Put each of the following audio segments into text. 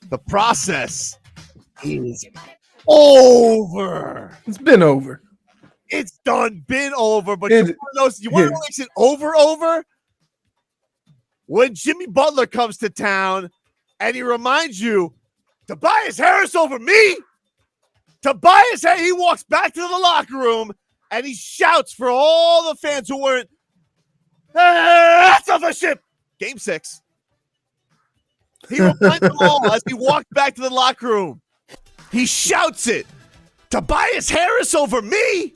The process is over. It's been over. It's been over. But you want to know what makes it over? When Jimmy Butler comes to town and he reminds you, Tobias Harris over me. Tobias Harris, he walks back to the locker room and he shouts for all the fans who weren't, that's off a ship. Game 6. He reminds them all as he walks back to the locker room. He shouts it. Tobias Harris over me?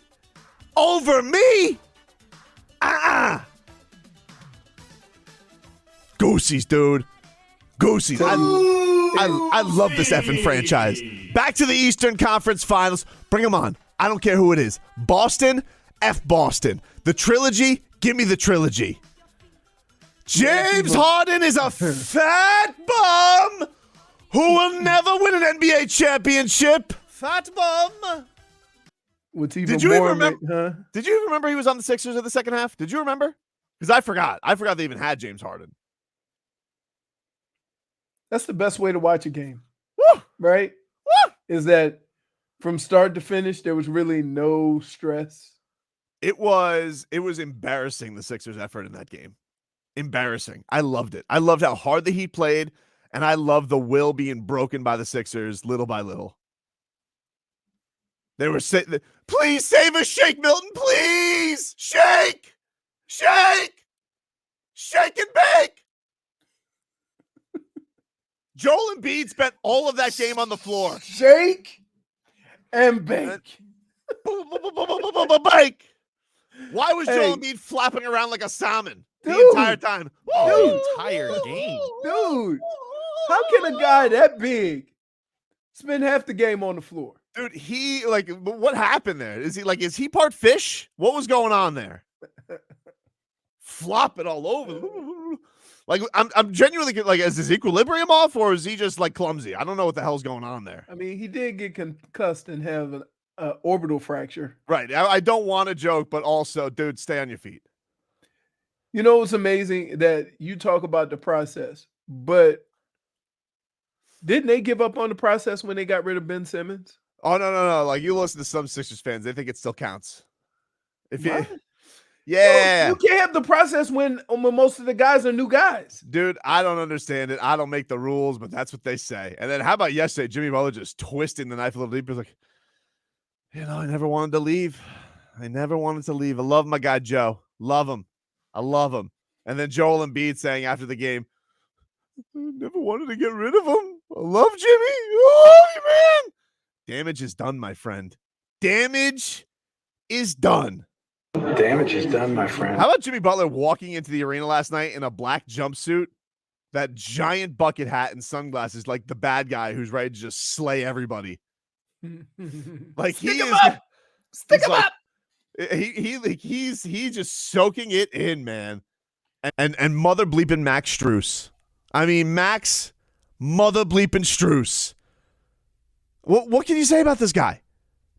Over me? Goosies, dude. Goosies. I love this effing franchise. Back to the Eastern Conference Finals. Bring them on. I don't care who it is. Boston, F Boston. The trilogy, give me the trilogy. James Harden is a fat bum who will never win an NBA championship. Fat bum. Did you even remember he was on the Sixers in the second half? Did you remember? Because I forgot. I forgot they even had James Harden. That's the best way to watch a game. Woo! Right? Woo! Is that from start to finish, there was really no stress. It was embarrassing, the Sixers' effort in that game. Embarrassing. I loved it. I loved how hard the Heat played, and I loved the will being broken by the Sixers little by little. They were saying, please save us, Shake Milton, please! Shake! Shake! Shake and bake! Joel Embiid spent all of that game on the floor. Shake and bake. Bake. Why was Joel Embiid flapping around like a salmon the entire time? The entire game. Dude, how can a guy that big spend half the game on the floor? Dude, what happened there? Is he part fish? What was going on there? Flopping all over. Like, I'm genuinely like, is his equilibrium off or is he just like clumsy? I don't know what the hell's going on there. I mean, he did get concussed and have an orbital fracture. Right. I don't want to joke, but also, dude, stay on your feet. You know, it's amazing that you talk about the process, but didn't they give up on the process when they got rid of Ben Simmons? Oh, no. Like, you listen to some Sixers fans, they think it still counts. Yeah. You can't have the process when most of the guys are new guys. Dude, I don't understand it. I don't make the rules, but that's what they say. And then how about yesterday, Jimmy Butler just twisting the knife a little deeper. He's like, I never wanted to leave. I love my guy, Joe. Love him. I love him. And then Joel Embiid saying after the game, I never wanted to get rid of him. I love Jimmy. I love you, man. Damage is done, my friend. Damage is done. Damage is done, my friend. How about Jimmy Butler walking into the arena last night in a black jumpsuit, that giant bucket hat and sunglasses, like the bad guy who's ready to just slay everybody? Like Stick him up. He's just soaking it in, man. And mother bleeping Max Strus. I mean, Max mother bleeping Strus. What can you say about this guy?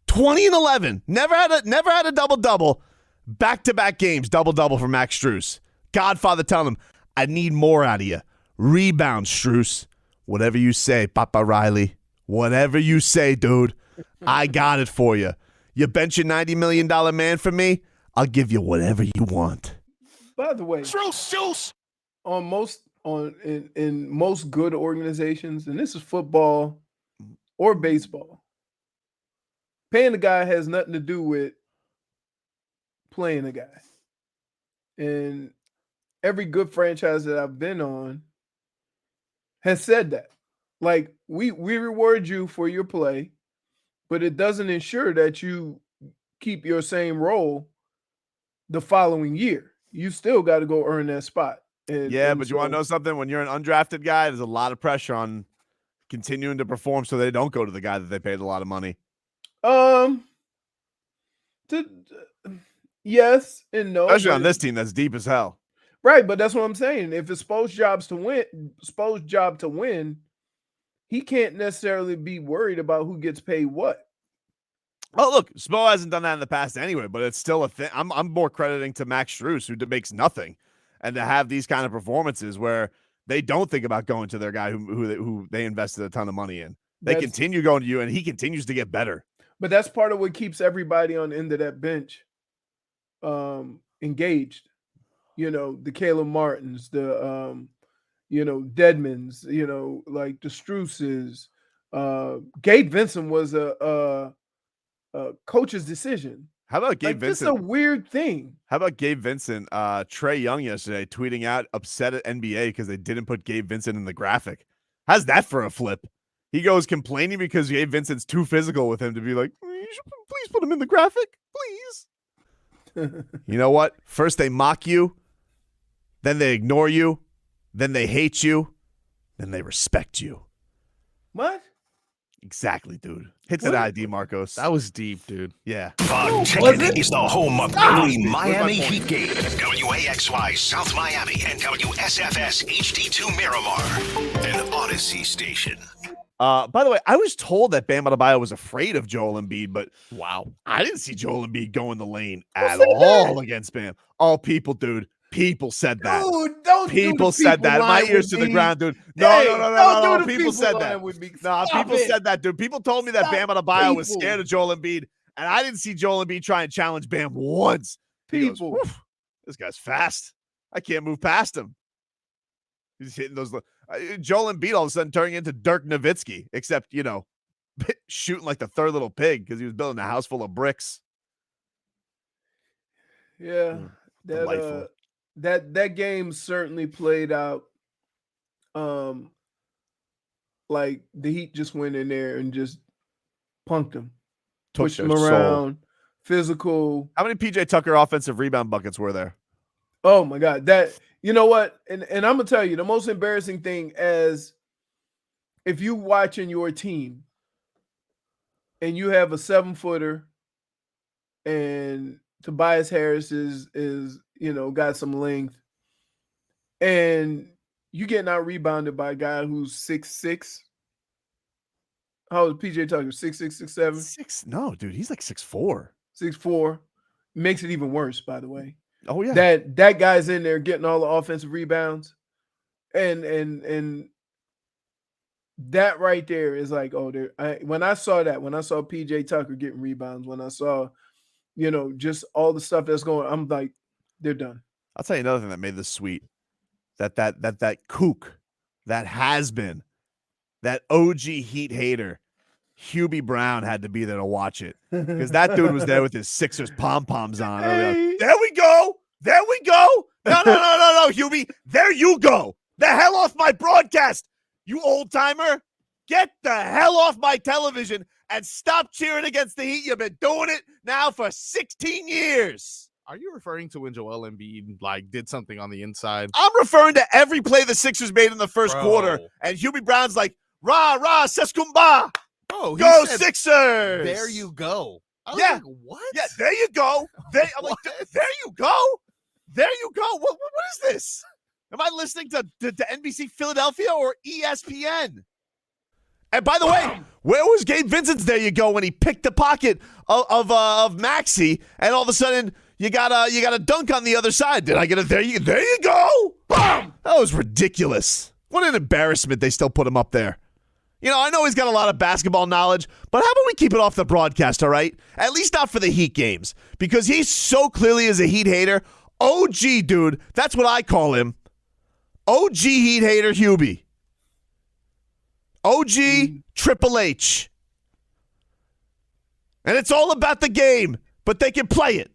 20 and 11. Never had a double-double. Back-to-back games, double-double for Max Strus. Godfather telling him, I need more out of you. Rebound, Strus. Whatever you say, Papa Riley. Whatever you say, dude. I got it for you. You bench your $90 million man for me, I'll give you whatever you want. By the way, Strus. In most good organizations, and this is football or baseball, paying the guy has nothing to do with playing the guy. And every good franchise that I've been on has said that. Like, we reward you for your play, but it doesn't ensure that you keep your same role the following year. You still got to go earn that spot. But you want to know something? When you're an undrafted guy, there's a lot of pressure on continuing to perform so they don't go to the guy that they paid a lot of money. Yes and no. Especially on this team that's deep as hell. Right, but that's what I'm saying. If it's Spo's job to win, he can't necessarily be worried about who gets paid what. Oh, look, Spo hasn't done that in the past anyway, but it's still a thing. I'm more crediting to Max Strus, who makes nothing, and to have these kind of performances where They don't think about going to their guy who they invested a ton of money in. They That's- continue going to you, and he continues to get better. But that's part of what keeps everybody on the end of that bench engaged. You know, the Caleb Martins, the Deadmans, like the Struses. Gabe Vincent was a coach's decision. How about Gabe Like, Vincent? Just a weird thing. How about Gabe Vincent? Trae Young yesterday tweeting out upset at NBA because they didn't put Gabe Vincent in the graphic. How's that for a flip? He goes complaining because Gabe Vincent's too physical with him to be like, you should please put him in the graphic, please. You know what? First they mock you, then they ignore you, then they hate you, then they respect you. What? Exactly, dude. Hit that ID, Marcos. That was deep, dude. Yeah. Fog Ticket is the home of early Miami Heat games. WAXY South Miami and WSFS HD2 Miramar, an Odyssey station. By the way, I was told that Bam Adebayo was afraid of Joel Embiid, but Wow. I didn't see Joel Embiid go in the lane at all against Bam. Oh, people, dude. People said that. Dude, don't People do the said that. My line ears with to the me. ground, dude. Hey, don't No. do the People said line that. with me. Nah, Stop people it. said that, dude. People told me that Stop Bam Adebayo was people. scared of Joel Embiid, and I didn't see Joel Embiid try and challenge Bam once. He goes, People. "Woof, this guy's fast. I can't move past him." He's hitting those. Joel Embiid all of a sudden turning into Dirk Nowitzki, except, shooting like the third little pig because he was building a house full of bricks. Yeah, Delightful. that game certainly played out. Like the Heat just went in there and just punked him, Took pushed their him soul. around, physical. How many PJ Tucker offensive rebound buckets were there? Oh my God, that you know what? And I'm gonna tell you the most embarrassing thing as if you watching your team and you have a 7-footer and Tobias Harris is got some length, and you getting out rebounded by a guy who's 6'6". How old is PJ Tucker? 6'6", 6'7"? No, dude, he's like 6'4". 6'4". Makes it even worse, by the way. Oh yeah. That guy's in there getting all the offensive rebounds, and that right there is like, oh, when I saw PJ Tucker getting rebounds, when I saw, just all the stuff that's going, I'm like, they're done. I'll tell you another thing that made this sweet. That kook, that has been, that OG Heat hater, Hubie Brown had to be there to watch it because that dude was there with his Sixers pom-poms on. Hey. There we go. No, Hubie. There you go. The hell off my broadcast, you old timer. Get the hell off my television and stop cheering against the Heat. You've been doing it now for 16 years. Are you referring to when Joel Embiid did something on the inside? I'm referring to every play the Sixers made in the first Bro. quarter, and Hubie Brown's like, rah, rah, Seskumba. Oh, Go Sixers! There you go. I was Yeah. like, what? Yeah, there you go. I'm like, there you go. There you go. What is this? Am I listening to NBC Philadelphia or ESPN? And by the way, where was Gabe Vincent's there you go when he picked the pocket of Maxey, and all of a sudden you got a dunk on the other side? Did I get it? There you go. Boom! That was ridiculous. What an embarrassment they still put him up there. I know he's got a lot of basketball knowledge, but how about we keep it off the broadcast, all right? At least not for the Heat games, because he so clearly is a Heat hater. OG, dude, that's what I call him. OG Heat hater Hubie. OG Triple H. And it's all about the game, but they can play it.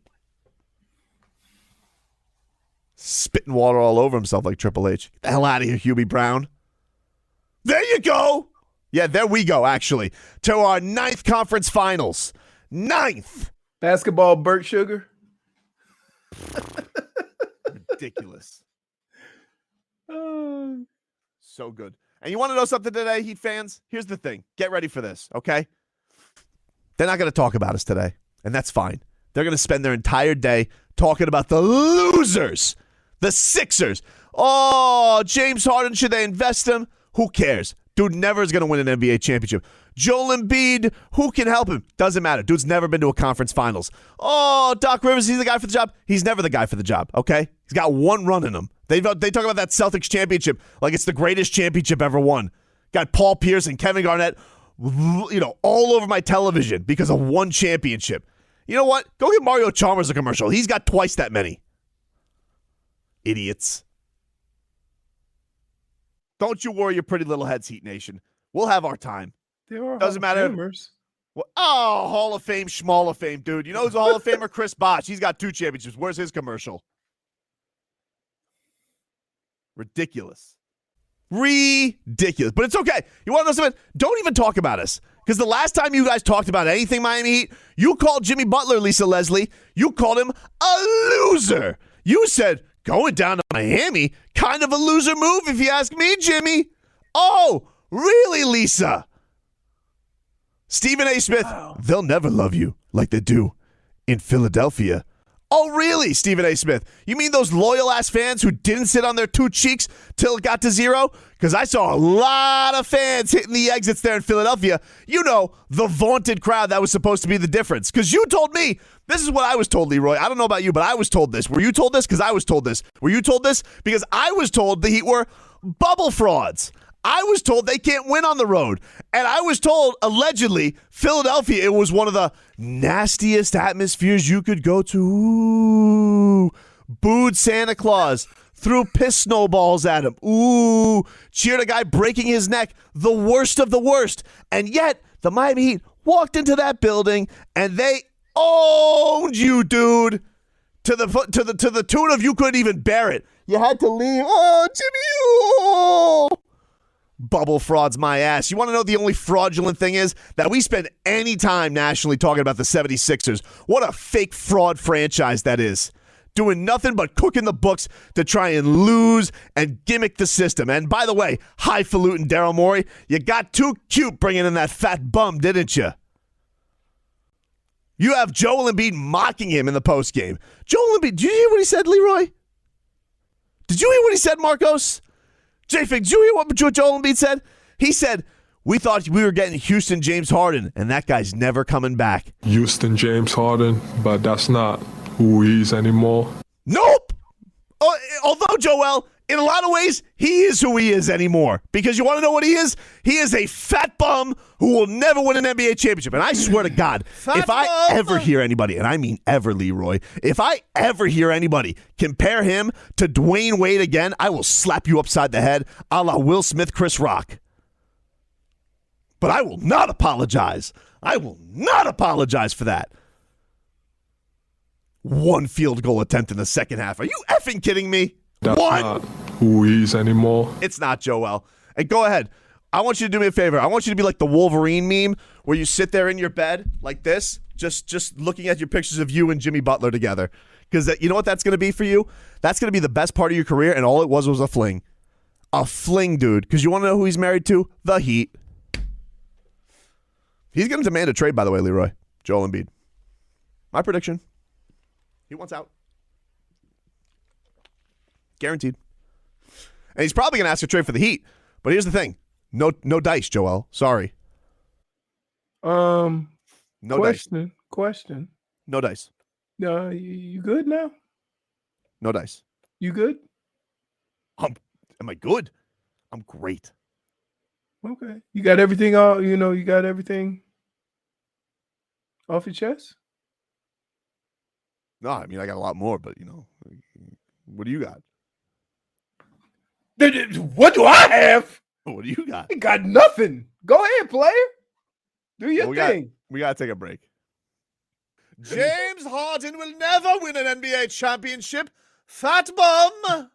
Spitting water all over himself like Triple H. Get the hell out of here, Hubie Brown. There you go. Yeah, there we go, actually, to our 9th conference finals. 9th. Basketball, Burt Sugar. Ridiculous. So good. And you want to know something today, Heat fans? Here's the thing. Get ready for this, okay? They're not going to talk about us today, and that's fine. They're going to spend their entire day talking about the losers, the Sixers. Oh, James Harden, should they invest him? Who cares? Dude never is going to win an NBA championship. Joel Embiid, who can help him? Doesn't matter. Dude's never been to a conference finals. Oh, Doc Rivers, he's the guy for the job. He's never the guy for the job, okay? He's got one run in him. They talk about that Celtics championship like it's the greatest championship ever won. Got Paul Pierce and Kevin Garnett, all over my television because of one championship. You know what? Go get Mario Chalmers a commercial. He's got twice that many. Idiots. Don't you worry your pretty little heads, Heat Nation. We'll have our time. Doesn't matter. Well, Hall of Fame, Schmall of Fame, dude. You know who's a Hall of Famer? Chris Bosh. He's got 2 championships. Where's his commercial? Ridiculous. Ridiculous. But it's okay. You want to know something? Don't even talk about us. Because the last time you guys talked about anything Miami Heat, you called Jimmy Butler, Lisa Leslie. You called him a loser. You said, going down to Miami, kind of a loser move if you ask me, Jimmy. Oh, really, Lisa? Stephen A. Smith, they'll never love you like they do in Philadelphia. Oh, really, Stephen A. Smith? You mean those loyal-ass fans who didn't sit on their 2 cheeks till it got to 0? Because I saw a lot of fans hitting the exits there in Philadelphia. You know, the vaunted crowd that was supposed to be the difference. Because you told me, this is what I was told, Leroy. I don't know about you, but I was told this. Were you told this? Because I was told this. Were you told this? Because I was told the Heat were bubble frauds. I was told they can't win on the road. And I was told, allegedly, Philadelphia, it was one of the nastiest atmospheres you could go to. Ooh. Booed Santa Claus. Threw piss snowballs at him. Ooh. Cheered a guy breaking his neck. The worst of the worst. And yet, the Miami Heat walked into that building, and they owned you, dude. To the tune of you couldn't even bear it. You had to leave. Oh, Jimmy. Oh. Bubble frauds my ass. You want to know the only fraudulent thing is? That we spend any time nationally talking about the 76ers. What a fake fraud franchise that is. Doing nothing but cooking the books to try and lose and gimmick the system. And by the way, highfalutin Daryl Morey, you got too cute bringing in that fat bum, didn't you? You have Joel Embiid mocking him in the postgame. Joel Embiid, did you hear what he said, Leroy? Did you hear what he said, Marcos? J-Fig, did you hear what Joel Embiid said? He said, we thought we were getting Houston James Harden, and that guy's never coming back. Houston James Harden, but that's not who he is anymore. Nope! Although, Joel, in a lot of ways, he is who he is anymore. Because you want to know what he is? He is a fat bum who will never win an NBA championship. And I swear to God, if I ever hear anybody, and I mean ever, Leroy, if I ever hear anybody compare him to Dwayne Wade again, I will slap you upside the head a la Will Smith, Chris Rock. But I will not apologize. I will not apologize for that. 1 field goal attempt in the second half. Are you effing kidding me? That's not who he is anymore. It's not, Joel. And go ahead. I want you to do me a favor. I want you to be like the Wolverine meme where you sit there in your bed like this, just looking at your pictures of you and Jimmy Butler together. Because you know what that's going to be for you? That's going to be the best part of your career, and all it was a fling. A fling, dude. Because you want to know who he's married to? The Heat. He's going to demand a trade, by the way, Leroy. Joel Embiid. My prediction. He wants out. Guaranteed. And he's probably going to ask a trade for the Heat. But here's the thing. No dice, Joel. Sorry. No dice. Question. No dice. You good now? No dice. You good? Am I good? I'm great. Okay. You got everything you got everything off your chest? No, I mean, I got a lot more, but, what do you got? What do I have? What do you got? I got nothing. Go ahead, player. Do your thing. We got to take a break. James Harden will never win an NBA championship. Fat bum.